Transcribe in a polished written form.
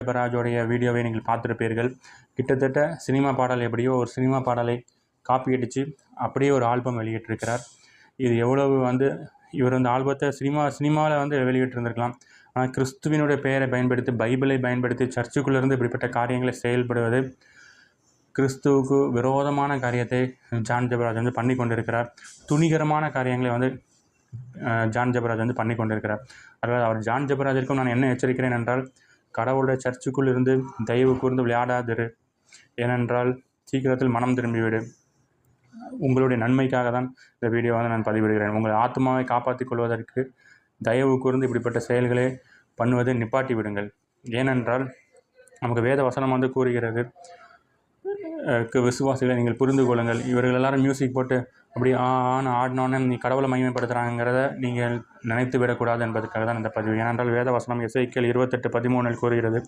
ஜெபராஜோடைய வீடியோவை நீங்கள் பார்த்துருப்பீர்கள். கிட்டத்தட்ட சினிமா பாடல் எப்படியோ ஒரு சினிமா பாடலை காப்பி அடித்து அப்படியே ஒரு ஆல்பம் வெளியிட்டிருக்கிறார். இது எவ்வளவு இவர் அந்த ஆல்பத்தை சினிமாவில் வெளியிட்டிருந்திருக்கலாம். ஆனால் கிறிஸ்துவினுடைய பெயரை பயன்படுத்தி, பைபிளை பயன்படுத்தி சர்ச்சுக்குள்ளேருந்து இப்படிப்பட்ட காரியங்களை செயல்படுவது கிறிஸ்துவுக்கு விரோதமான காரியத்தை ஜான் ஜெபராஜ் பண்ணி கொண்டிருக்கிறார். துணிகரமான காரியங்களை ஜான் ஜெபராஜ் பண்ணி கொண்டிருக்கிறார். அதாவது அவர் ஜான் ஜெபராஜிற்கும் நான் என்ன எச்சரிக்கிறேன் என்றால், கடவுளுடைய சர்ச்சுக்குள் இருந்து தயவு கூர்ந்து விளையாடாதிரு. ஏனென்றால் சீக்கிரத்தில் மனம் திரும்பிவிடு. உங்களுடைய நன்மைக்காக தான் இந்த வீடியோவை நான் பதிவிடுகிறேன். உங்கள் ஆத்மாவை காப்பாற்றிக் கொள்வதற்கு தயவு கூர்ந்து இப்படிப்பட்ட செயல்களை பண்ணுவதை நிப்பாட்டி விடுங்கள். ஏனென்றால் நமக்கு வேத வசனம் கூறுகிறது, விசுவாசிகளை நீங்கள் புரிந்து கொள்ளுங்கள். இவர்கள் எல்லாரும் மியூசிக் போட்டு அப்படி ஆடினோன்னே நீ கடவுளை மகிமைப்படுத்துகிறாங்கிறத நீங்கள் நினைத்து விடக்கூடாது என்பதற்காக தான் இந்த பதிவு. ஏனென்றால் வேத வசனம் எசேக்கியேல் 28:13 கூறுகிறது,